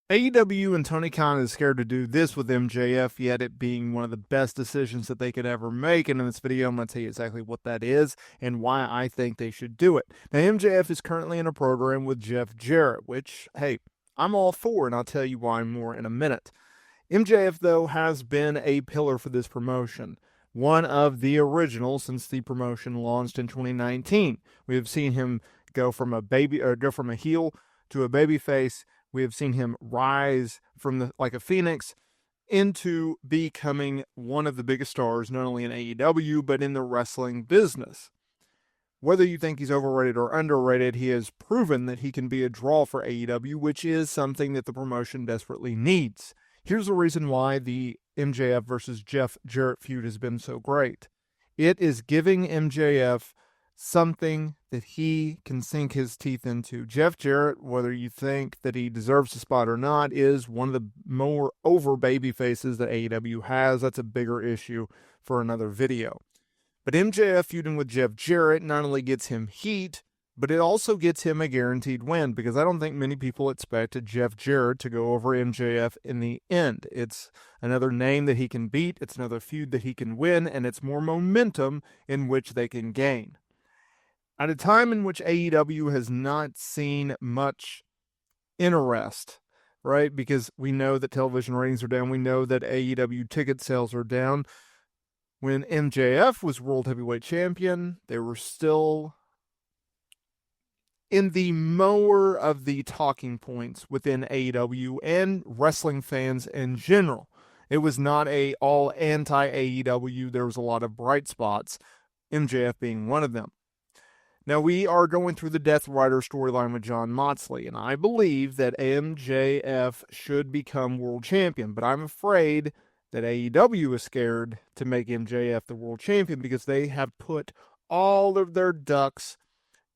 AEW and Tony Khan is scared to do this with MJF, yet it being one of the best decisions that they could ever make. And in this video, I'm going to tell you exactly what that is and why I think they should do it. Now, MJF is currently in a program with Jeff Jarrett, which, hey, I'm all for, and I'll tell you why more in a minute. MJF, though, has been a pillar for this promotion. One of the originals since the promotion launched in 2019. We have seen him go from a heel to a babyface. We have seen him rise from like a phoenix into becoming one of the biggest stars, not only in AEW, but in the wrestling business. Whether you think he's overrated or underrated, he has proven that he can be a draw for AEW, which is something that the promotion desperately needs. Here's the reason why the MJF versus Jeff Jarrett feud has been so great. It is giving MJF something that he can sink his teeth into. Jeff Jarrett, whether you think that he deserves the spot or not, is one of the more over baby faces that AEW has. That's a bigger issue for another video. But MJF feuding with Jeff Jarrett not only gets him heat, but it also gets him a guaranteed win, because I don't think many people expected Jeff Jarrett to go over MJF in the end. It's another name that he can beat, it's another feud that he can win, and it's more momentum in which they can gain. At a time in which AEW has not seen much interest, right? Because we know that television ratings are down. We know that AEW ticket sales are down. When MJF was World Heavyweight Champion, they were still in the more of the talking points within AEW and wrestling fans in general. It was not all anti-AEW. There was a lot of bright spots, MJF being one of them. Now, we are going through the Death Rider storyline with Jon Moxley, and I believe that MJF should become world champion, but I'm afraid that AEW is scared to make MJF the world champion because they have put all of their ducks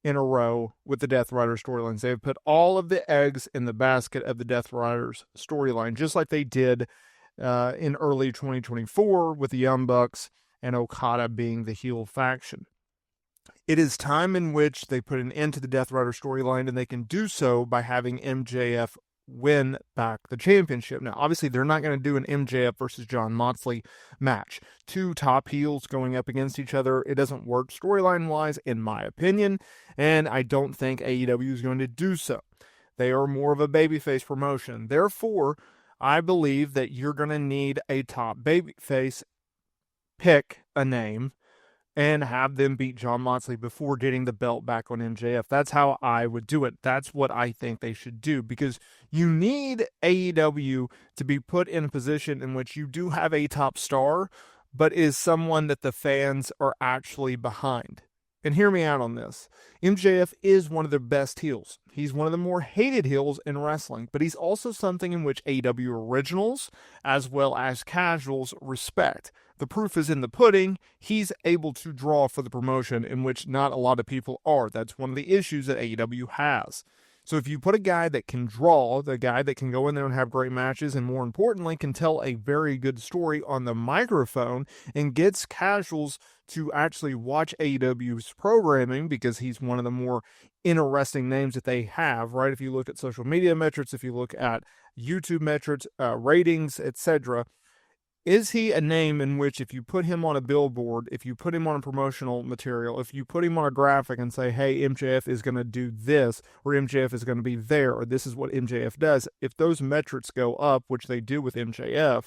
in a row with the Death Rider storylines. They have put all of the eggs in the basket of the Death Riders storyline, just like they did in early 2024 with the Young Bucks and Okada being the heel faction. It is time in which they put an end to the Death Rider storyline, and they can do so by having MJF win back the championship. Now, obviously, they're not going to do an MJF versus Jon Moxley match. Two top heels going up against each other. It doesn't work storyline-wise, in my opinion, and I don't think AEW is going to do so. They are more of a babyface promotion. Therefore, I believe that you're going to need a top babyface, pick a name, and have them beat Jon Moxley before getting the belt back on MJF. That's how I would do it. That's what I think they should do, because you need AEW to be put in a position in which you do have a top star, but is someone that the fans are actually behind. And hear me out on this. MJF is one of the best heels. He's one of the more hated heels in wrestling, but he's also something in which AEW originals as well as casuals respect. The proof is in the pudding. He's able to draw for the promotion, in which not a lot of people are. That's one of the issues that AEW has. So if you put a guy that can draw, the guy that can go in there and have great matches, and more importantly, can tell a very good story on the microphone and gets casuals to actually watch AEW's programming, because he's one of the more interesting names that they have, right? If you look at social media metrics, if you look at YouTube metrics, ratings, etc., is he a name in which, if you put him on a billboard, if you put him on a promotional material, if you put him on a graphic and say, hey, MJF is going to do this, or MJF is going to be there, or this is what MJF does, if those metrics go up, which they do with MJF,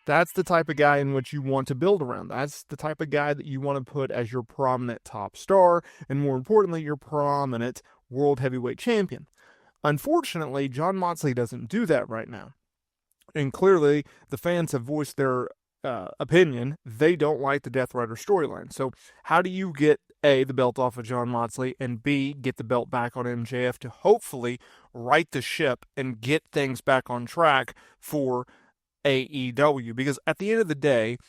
that's the type of guy in which you want to build around. That's the type of guy that you want to put as your prominent top star, and more importantly, your prominent world heavyweight champion. Unfortunately, Jon Moxley doesn't do that right now. And clearly, the fans have voiced their opinion. They don't like the Death Rider storyline. So how do you get, A, the belt off of Jon Moxley, and B, get the belt back on MJF to hopefully right the ship and get things back on track for AEW? Because at the end of the day,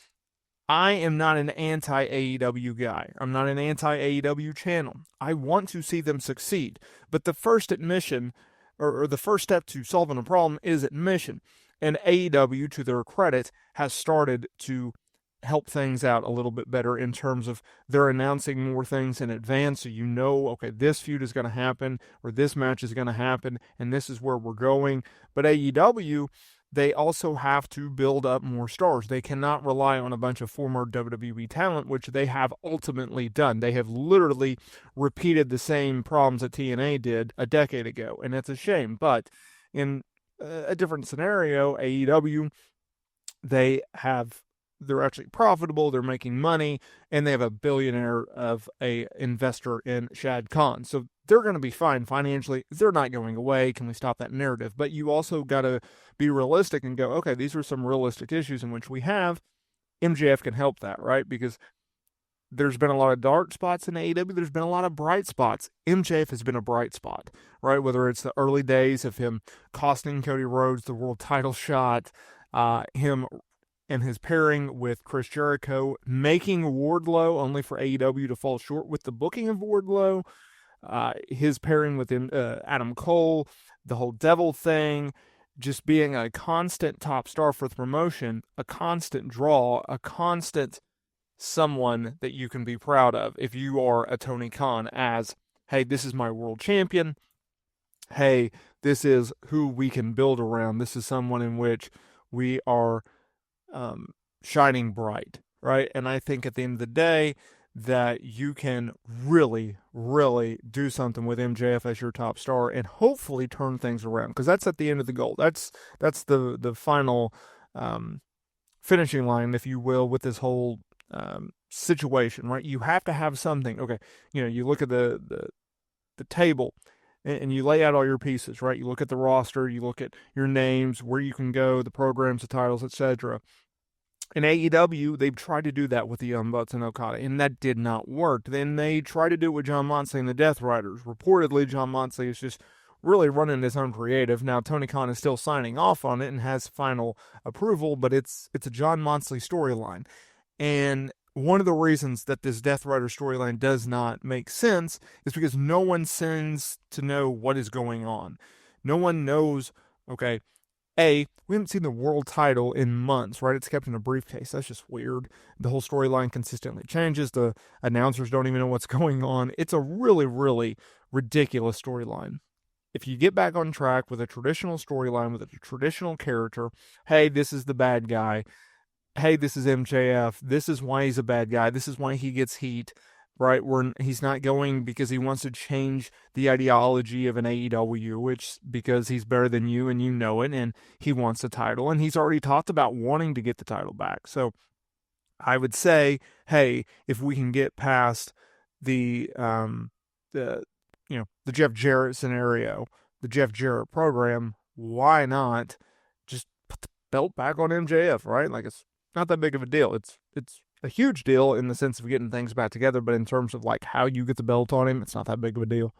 I am not an anti-AEW guy. I'm not an anti-AEW channel. I want to see them succeed. But the first admission, or the first step to solving a problem, is admission. And AEW, to their credit, has started to help things out a little bit better in terms of they're announcing more things in advance, so you know, okay, this feud is going to happen or this match is going to happen and this is where we're going. But AEW, they also have to build up more stars. They cannot rely on a bunch of former WWE talent, which they have ultimately done. They have literally repeated the same problems that TNA did a decade ago, and it's a shame. But in a different scenario, AEW, they're actually profitable, they're making money, and they have a billionaire of a investor in Shad Khan. So they're going to be fine financially. They're not going away. Can we stop that narrative? But you also got to be realistic and go, okay, these are some realistic issues in which we have. MJF can help that, right? Because there's been a lot of dark spots in AEW. There's been a lot of bright spots. MJF has been a bright spot, right? Whether it's the early days of him costing Cody Rhodes the world title shot, him and his pairing with Chris Jericho, making Wardlow only for AEW to fall short with the booking of Wardlow, his pairing with Adam Cole, the whole Devil thing, just being a constant top star for the promotion, a constant draw, a constant someone that you can be proud of if you are a Tony Khan as, hey, this is my world champion. Hey, this is who we can build around. This is someone in which we are shining bright, right? And I think at the end of the day that you can really, really do something with MJF as your top star and hopefully turn things around, because that's at the end of the goal. That's the final finishing line, if you will, with this whole situation, right? You have to have something. Okay, you look at the table and you lay out all your pieces, right? You look at the roster, you look at your names, where you can go, the programs, the titles, etc. In AEW, they've tried to do that with the Young Bucks and Okada, and that did not work. Then they tried to do it with John Moxley and the Death Riders. Reportedly, John Moxley is just really running his own creative. Now, Tony Khan is still signing off on it and has final approval, but it's a John Moxley storyline. And one of the reasons that this Death Rider storyline does not make sense is because no one seems to know what is going on. No one knows, okay, we haven't seen the world title in months, right? It's kept in a briefcase. That's just weird. The whole storyline consistently changes. The announcers don't even know what's going on. It's a really, really ridiculous storyline. If you get back on track with a traditional storyline, with a traditional character, hey, this is the bad guy. Hey, this is MJF. This is why he's a bad guy. This is why he gets heat, right? He's not going because he wants to change the ideology of an AEW, which because he's better than you and you know it, and he wants the title, and he's already talked about wanting to get the title back. So I would say, hey, if we can get past the Jeff Jarrett scenario, the Jeff Jarrett program, why not just put the belt back on MJF, right? Like, it's not that big of a deal. It's a huge deal in the sense of getting things back together, but in terms of like how you get the belt on him, it's not that big of a deal.